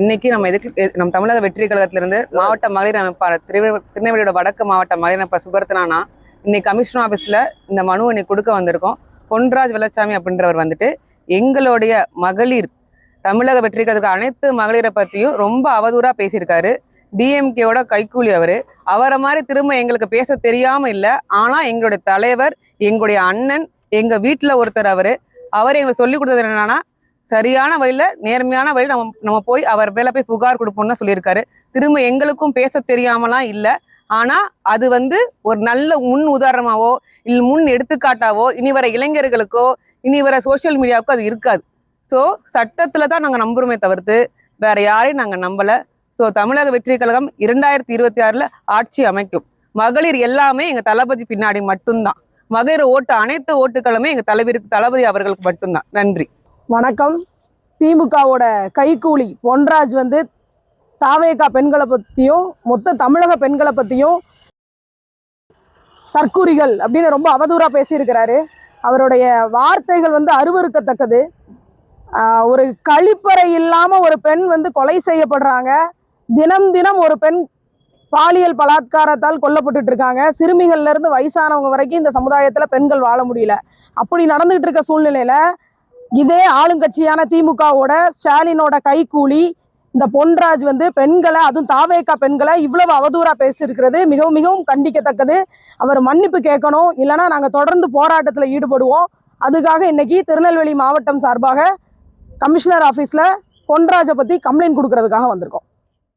இன்னைக்கு நம்ம தமிழக வெற்றி கழகத்திலிருந்து மாவட்ட மகளிர் அமைப்பாளர் திருநெல்வேலியோட வடக்கு மாவட்ட மகளிர் அமைப்பாளர் சுபர்த்தனா இன்னைக்கு கமிஷனர் ஆஃபீஸில் இந்த மனு இன்னைக்கு கொடுக்க வந்திருக்கோம். பொன்ராஜ் வெள்ளச்சாமி அப்படின்றவர் வந்துட்டு எங்களுடைய மகளிர் தமிழக வெற்றி கழகத்துக்கு அனைத்து மகளிரை பற்றியும் ரொம்ப அவதூறாக பேசியிருக்காரு. டிஎம்கேவோட கைக்கூலி அவரை மாதிரி திரும்ப எங்களுக்கு பேச தெரியாமல் இல்லை. ஆனால் எங்களுடைய தலைவர், எங்களுடைய அண்ணன், எங்கள் வீட்டில் ஒருத்தர் அவர் எங்களுக்கு சொல்லி கொடுத்தது என்னன்னா, சரியான வழியில் நேர்மையான வழியில் நம்ம போய் அவர் மேலே போய் புகார் கொடுப்போம்னு தான் சொல்லியிருக்காரு. திரும்ப எங்களுக்கும் பேச தெரியாமலாம் இல்லை. ஆனால் அது ஒரு நல்ல முன் உதாரணமாவோ இல்லை முன் எடுத்துக்காட்டாவோ இனி வர இளைஞர்களுக்கோ இனி வர சோசியல் மீடியாவுக்கோ அது இருக்காது. ஸோ சட்டத்தில் தான் நாங்கள் நம்புறோமே தவிர்த்து வேற யாரையும் நாங்கள் நம்பலை. ஸோ தமிழக வெற்றி கழகம் 2026 ஆட்சி அமைக்கும். மகளிர் எல்லாமே எங்கள் தளபதி பின்னாடி மட்டும்தான். மகளிர் ஓட்டு அனைத்து ஓட்டுகளுமே எங்கள் தளபதி அவர்களுக்கு மட்டும்தான். நன்றி. வணக்கம். திமுகவோட கைக்கூலி பொன்ராஜ் தாவேகா பெண்களை பற்றியும் மொத்த தமிழக பெண்களை பற்றியும் தற்கூரிகள் அப்படின்னு ரொம்ப அவதூறாக பேசியிருக்கிறாரு. அவருடைய வார்த்தைகள் அருவருக்கத்தக்கது. ஒரு கழிப்பறை இல்லாமல் ஒரு பெண் கொலை செய்யப்படுறாங்க. தினம் தினம் ஒரு பெண் பாலியல் பலாத்காரத்தால் கொல்லப்பட்டு இருக்காங்க. சிறுமிகள்ல இருந்து வயசானவங்க வரைக்கும் இந்த சமுதாயத்தில் பெண்கள் வாழ முடியல. அப்படி நடந்துகிட்டு இருக்க சூழ்நிலையில இதே ஆளுங்கட்சியான திமுகவோட ஸ்டாலினோட கைக்கூலி இந்த பொன்ராஜ் பெண்களை, அதுவும் தாவேகா பெண்களை இவ்வளவு அவதூறா பேசியிருக்கிறது மிகவும் மிகவும் கண்டிக்கத்தக்கது. அவர் மன்னிப்பு கேட்கணும். இல்லைன்னா நாங்கள் தொடர்ந்து போராட்டத்தில் ஈடுபடுவோம். அதுக்காக இன்னைக்கு திருநெல்வேலி மாவட்டம் சார்பாக கமிஷனர் ஆஃபீஸில் பொன்ராஜை பற்றி கம்ப்ளைண்ட் கொடுக்கறதுக்காக வந்திருக்கோம்.